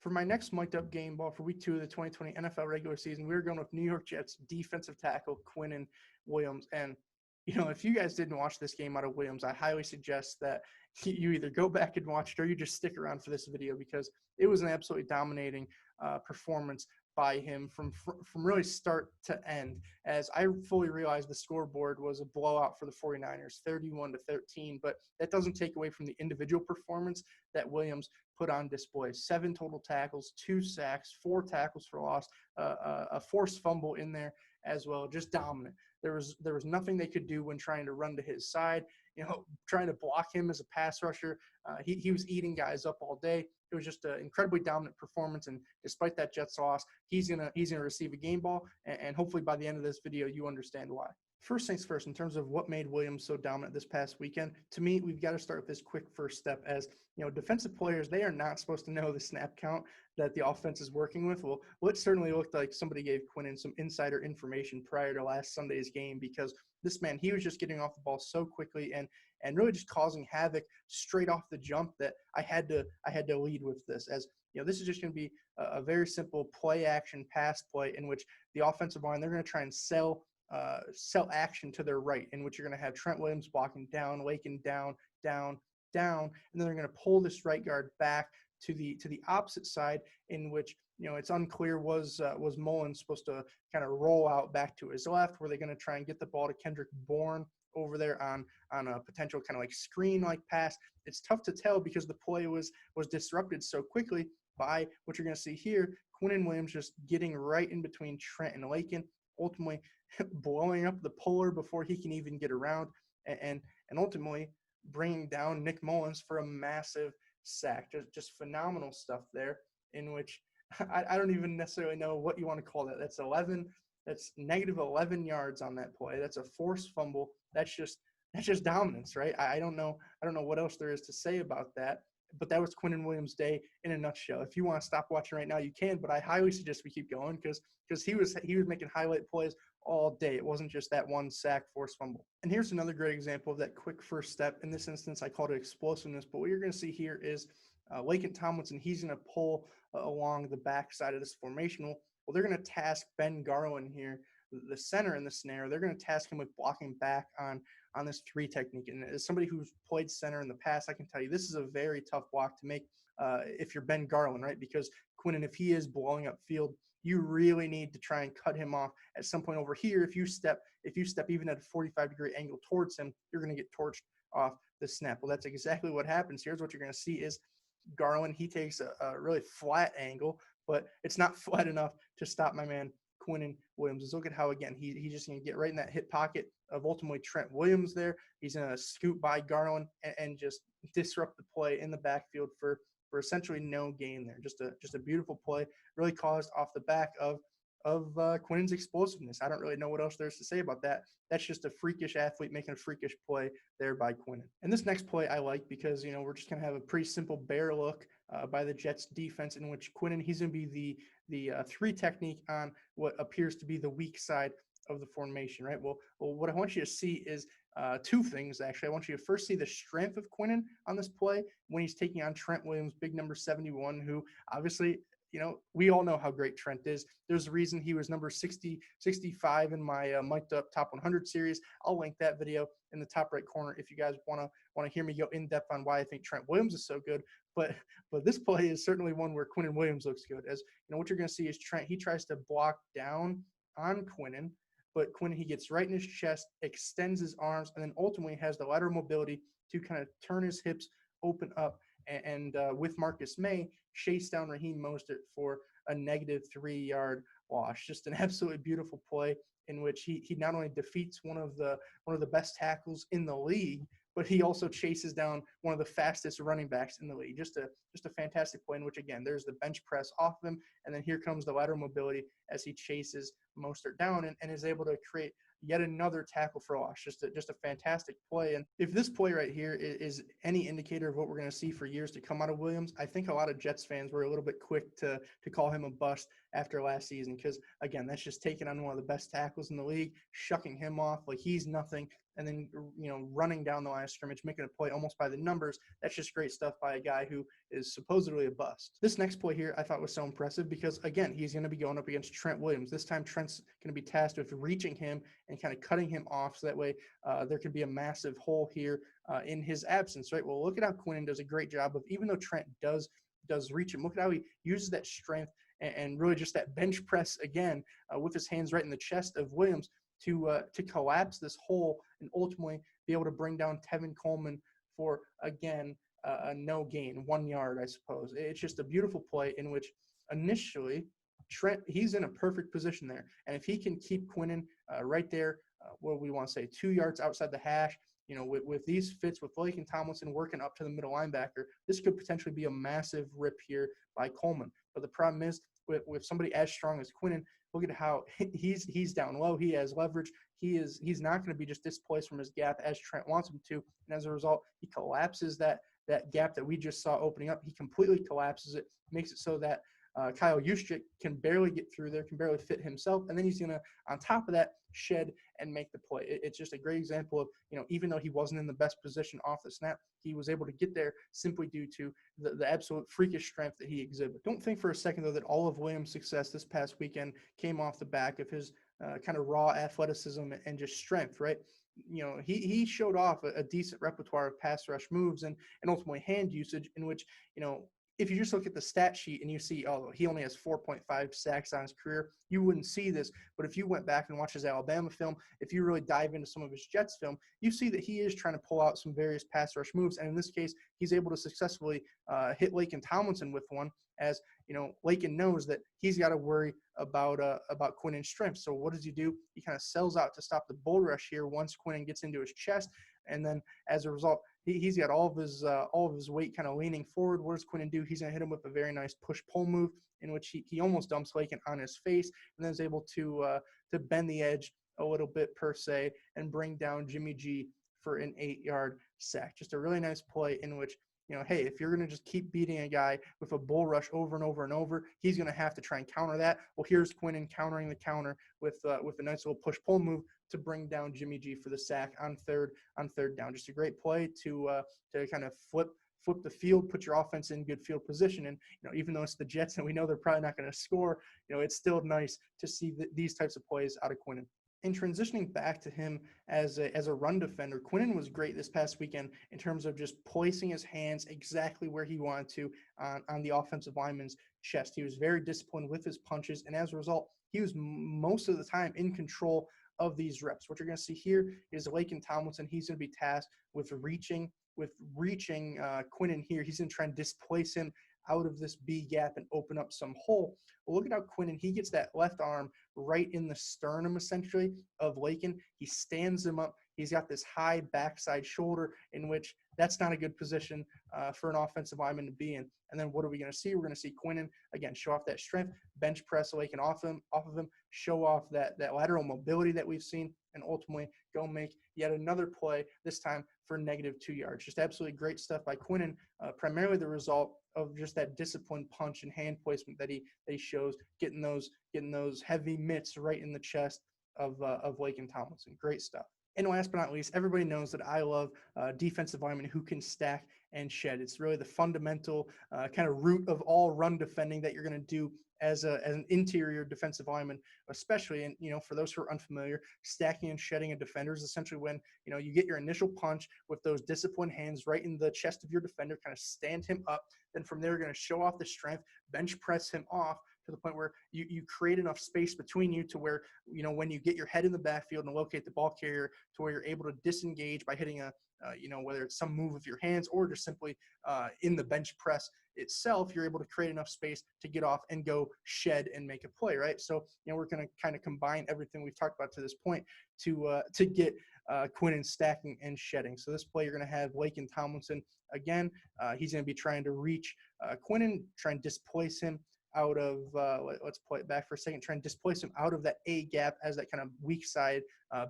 For my next mic'd up game ball for week 2 of the 2020 NFL regular season, we're going with New York Jets defensive tackle Quinnen Williams. And, if you guys didn't watch this game out of Williams, I highly suggest that you either go back and watch it or you just stick around for this video, because it was an absolutely dominating performance by him from really start to end. As I fully realized the scoreboard was a blowout for the 49ers, 31-13, but that doesn't take away from the individual performance that Williams put on display. 7 total tackles, 2 sacks, 4 tackles for loss, a forced fumble in there as well. Just dominant. There was nothing they could do when trying to run to his side, trying to block him as a pass rusher. He was eating guys up all day. It was just an incredibly dominant performance, and despite that Jets loss, he's gonna receive a game ball, and hopefully by the end of this video, you understand why. First things first, in terms of what made Williams so dominant this past weekend, to me, we've got to start with this quick first step. As defensive players, they are not supposed to know the snap count that the offense is working with. Well, it certainly looked like somebody gave Quinnen some insider information prior to last Sunday's game, because this man, he was just getting off the ball so quickly and really just causing havoc straight off the jump that I had to lead with this. As this is just going to be a very simple play action pass play in which the offensive line, they're going to try and sell action to their right, in which you're going to have Trent Williams blocking down, Lakin down, and then they're going to pull this right guard back to the opposite side, in which it's unclear was Mullins supposed to kind of roll out back to his left. Were they going to try and get the ball to Kendrick Bourne over there on a potential kind of like screen like pass? It's tough to tell because the play was disrupted so quickly by what you're going to see here. Quinnen Williams just getting right in between Trent and Lakin, ultimately blowing up the puller before he can even get around, and ultimately bringing down Nick Mullins for a massive sack. Just phenomenal stuff there, in which I don't even necessarily know what you want to call that. That's negative 11 yards on that play. That's a forced fumble. That's just dominance, right? I don't know what else there is to say about that. But that was Quinnen Williams' day in a nutshell. If you want to stop watching right now, you can, but I highly suggest we keep going, because he was making highlight plays all day. It wasn't just that one sack, forced fumble. And here's another great example of that quick first step. In this instance, I called it explosiveness, but what you're going to see here is Lakin Tomlinson. He's going to pull along the back side of this formation. Well, they're going to task Ben Garland here, the center in the snare. They're going to task him with blocking back on this 3 technique. And as somebody who's played center in the past, I can tell you this is a very tough block to make if you're Ben Garland, right? Because Quinnen, if he is blowing up field, you really need to try and cut him off at some point over here. If you step even at a 45-degree angle towards him, you're going to get torched off the snap. Well, that's exactly what happens. Here's what you're going to see is Garland, he takes a really flat angle, but it's not flat enough to stop my man Quinnen Williams. Look at how, again, he's just going to get right in that hip pocket of ultimately Trent Williams there. He's going to scoot by Garland and just disrupt the play in the backfield for essentially no gain there. Just a beautiful play, really caused off the back of Quinnen's explosiveness. I don't really know what else there's to say about that. That's just a freakish athlete making a freakish play there by Quinnen. And this next play I like because, we're just going to have a pretty simple bear look by the Jets defense, in which Quinnen, he's going to be the 3 technique on what appears to be the weak side of the formation, right? Well, what I want you to see is 2 things, actually. I want you to first see the strength of Quinnen on this play when he's taking on Trent Williams, big number 71, who obviously, we all know how great Trent is. There's a reason he was number 65 in my Mic'd Up Top 100 series. I'll link that video in the top right corner if you guys want to hear me go in depth on why I think Trent Williams is so good. But this play is certainly one where Quinnen Williams looks good. As what you're going to see is Trent, he tries to block down on Quinnen, but Quinnen, he gets right in his chest, extends his arms, and then ultimately has the lateral mobility to kind of turn his hips, open up, and with Marcus May, chase down Raheem Mostert for a negative 3-yard loss. Just an absolutely beautiful play in which he not only defeats one of the best tackles in the league, but he also chases down one of the fastest running backs in the league. Just a fantastic play in which, again, there's the bench press off of him, and then here comes the lateral mobility as he chases Mostert down and is able to create yet another tackle for loss. Just a fantastic play. And if this play right here is any indicator of what we're going to see for years to come out of Williams, I think a lot of Jets fans were a little bit quick to call him a bust after last season, because, again, that's just taking on one of the best tackles in the league, shucking him off like he's nothing, and then, running down the line of scrimmage, making a play almost by the numbers. That's just great stuff by a guy who is supposedly a bust. This next play here I thought was so impressive because, again, he's going to be going up against Trent Williams. This time Trent's going to be tasked with reaching him and kind of cutting him off, so that way there could be a massive hole here in his absence, right? Well, look at how Quinnen does a great job of, even though Trent does reach him, look at how he uses that strength and really just that bench press again with his hands right in the chest of Williams to collapse this hole and ultimately be able to bring down Tevin Coleman for, again, a no gain, 1 yard, I suppose. It's just a beautiful play in which initially Trent, he's in a perfect position there. And if he can keep Quinnen right there, what we want to say, 2 yards outside the hash, with these fits, with Laken Tomlinson working up to the middle linebacker, this could potentially be a massive rip here by Coleman. But the problem is with somebody as strong as Quinnen, look at how he's down low. He has leverage. He's not going to be just displaced from his gap as Trent wants him to. And as a result, he collapses that gap that we just saw opening up. He completely collapses it, makes it so that Kyle Juszczyk can barely get through there, can barely fit himself. And then he's going to, on top of that, shed and make the play. It's just a great example of, even though he wasn't in the best position off the snap, he was able to get there simply due to the absolute freakish strength that he exhibited. Don't think for a second, though, that all of Williams' success this past weekend came off the back of his kind of raw athleticism and just strength, right? He showed off a decent repertoire of pass rush moves and ultimately hand usage in which, if you just look at the stat sheet and you see, oh, he only has 4.5 sacks on his career, you wouldn't see this. But if you went back and watched his Alabama film, if you really dive into some of his Jets film, you see that he is trying to pull out some various pass rush moves. And in this case, he's able to successfully hit Laken Tomlinson with one, as, Laken knows that he's got to worry about Quinnen's strength. So what does he do? He kind of sells out to stop the bull rush here once Quinnen gets into his chest. And then as a result, he's got all of his weight kind of leaning forward. What does Quinnen do? He's going to hit him with a very nice push-pull move in which he almost dumps Laken on his face and then is able to bend the edge a little bit per se and bring down Jimmy G for an 8-yard sack. Just a really nice play in which, hey, if you're going to just keep beating a guy with a bull rush over and over and over, he's going to have to try and counter that. Well, here's Quinnen countering the counter with a nice little push-pull move to bring down Jimmy G for the sack on third down. Just a great play to kind of flip the field, put your offense in good field position. And, even though it's the Jets and we know they're probably not going to score, it's still nice to see these types of plays out of Quinnen. In transitioning back to him as a run defender, Quinnen was great this past weekend in terms of just placing his hands exactly where he wanted to on the offensive lineman's chest. He was very disciplined with his punches, and as a result, he was most of the time in control of these reps. What you're going to see here is Laken Tomlinson. He's going to be tasked with reaching Quinnen here. He's going to try and displace him out of this B gap and open up some hole. Well, look at how Quinnen, he gets that left arm right in the sternum, essentially, of Laken. He stands him up. He's got this high backside shoulder in which that's not a good position for an offensive lineman to be in. And then what are we going to see? We're going to see Quinnen, again, show off that strength, bench press Laken off of him, show off that lateral mobility that we've seen, and ultimately go make yet another play, this time for -2 yards. Just absolutely great stuff by Quinnen, primarily the result of just that disciplined punch and hand placement that he shows, getting those heavy mitts right in the chest of Laken Tomlinson. Great stuff. And last but not least, everybody knows that I love defensive linemen who can stack and shed. It's really the fundamental kind of root of all run defending that you're going to do as an interior defensive lineman, especially. And, for those who are unfamiliar, stacking and shedding a defender is essentially when, you get your initial punch with those disciplined hands right in the chest of your defender, kind of stand him up. Then from there, you're going to show off the strength, bench press him off to the point where you create enough space between you to where, when you get your head in the backfield and locate the ball carrier, to where you're able to disengage by hitting whether it's some move of your hands or just simply in the bench press itself, you're able to create enough space to get off and go shed and make a play, right? So, we're going to kind of combine everything we've talked about to this point to get Quinnen stacking and shedding. So this play, you're going to have Laken Tomlinson again. He's going to be trying to reach Quinnen, try and displace him out of let's play it back for a second, try and displace him out of that A gap as that kind of weak side,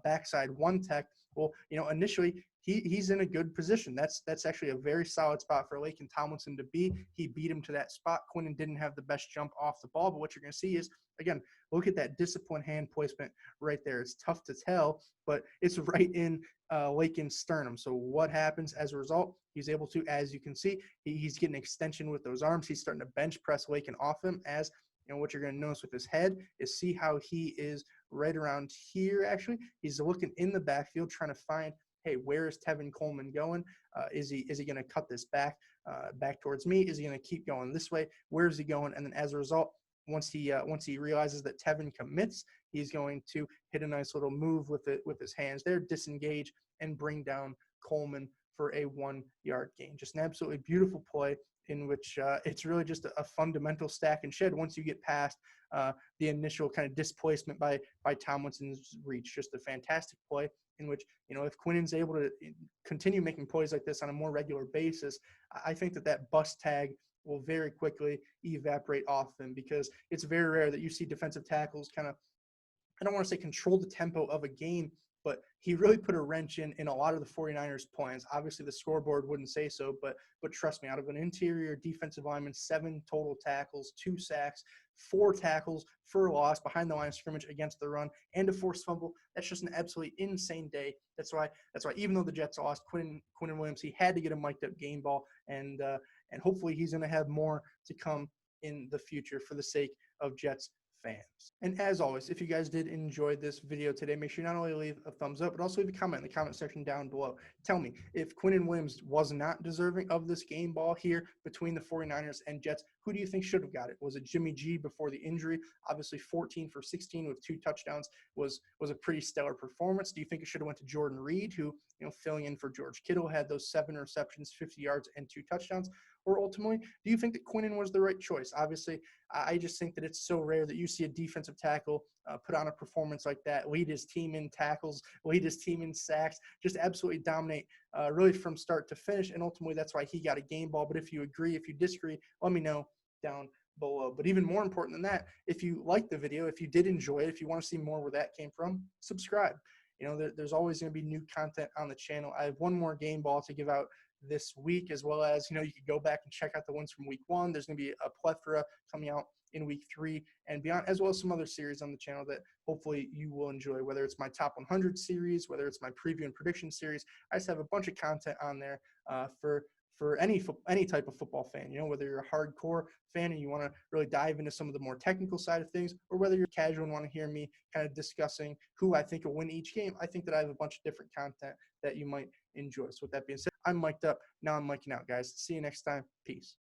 backside one tech. Well, initially he's in a good position. That's actually a very solid spot for Laken Tomlinson to be. He beat him to that spot. Quinnen didn't have the best jump off the ball, but what you're going to see is, again, look at that disciplined hand placement right there. It's tough to tell, but it's right in Laken's sternum. So what happens as a result? He's able to, as you can see, he's getting extension with those arms. He's starting to bench press Laken off him. As you know, what you're going to notice with his head is see how he is right around here. Actually, he's looking in the backfield trying to find, hey, where is Tevin Coleman going? Is he going to cut this back towards me? Is he going to keep going this way? Where is he going? And then as a result, once he realizes that Tevin commits, he's going to hit a nice little move with his hands there, disengage, and bring down Coleman for a 1-yard gain. Just an absolutely beautiful play in which it's really just a fundamental stack and shed once you get past the initial kind of displacement by Tomlinson's reach. Just a fantastic play in which, you know, if Quinnen's able to continue making plays like this on a more regular basis, I think that bust tag will very quickly evaporate off them, because it's very rare that you see defensive tackles kind of, I don't want to say control the tempo of a game, but he really put a wrench in a lot of the 49ers plans. Obviously, the scoreboard wouldn't say so, but trust me, out of an interior defensive lineman, 7 total tackles, 2 sacks, 4 tackles for a loss behind the line of scrimmage against the run, and a forced fumble. That's just an absolutely insane day. That's why even though the Jets lost, Quinnen Williams, he had to get a mic'd up game ball, and hopefully he's going to have more to come in the future for the sake of Jets fans. And as always, if you guys did enjoy this video today, make sure you not only leave a thumbs up, but also leave a comment in the comment section down below. Tell me, if Quinnen Williams was not deserving of this game ball here between the 49ers and Jets, who do you think should have got it? Was it Jimmy G before the injury? Obviously 14 for 16 with 2 touchdowns was a pretty stellar performance. Do you think it should have went to Jordan Reed, who, you know, filling in for George Kittle, had those 7 receptions, 50 yards, and 2 touchdowns? Or ultimately, do you think that Quinnen was the right choice? Obviously, I just think that it's so rare that you see a defensive tackle put on a performance like that, lead his team in tackles, lead his team in sacks, just absolutely dominate really from start to finish. And ultimately, that's why he got a game ball. But if you agree, if you disagree, let me know down below. But even more important than that, if you liked the video, if you did enjoy it, if you want to see more where that came from, subscribe. You know, there's always going to be new content on the channel. I have one more game ball to give out this week, as well as, you know, you could go back and check out the ones from week 1. There's going to be a plethora coming out in week 3 and beyond, as well as some other series on the channel that hopefully you will enjoy, whether it's my top 100 series, whether it's my preview and prediction series. I just have a bunch of content on there for any type of football fan, you know, whether you're a hardcore fan and you want to really dive into some of the more technical side of things, or whether you're casual and want to hear me kind of discussing who I think will win each game. I think that I have a bunch of different content that you might enjoy. So with that being said, I'm mic'd up. Now I'm micing out, guys. See you next time. Peace.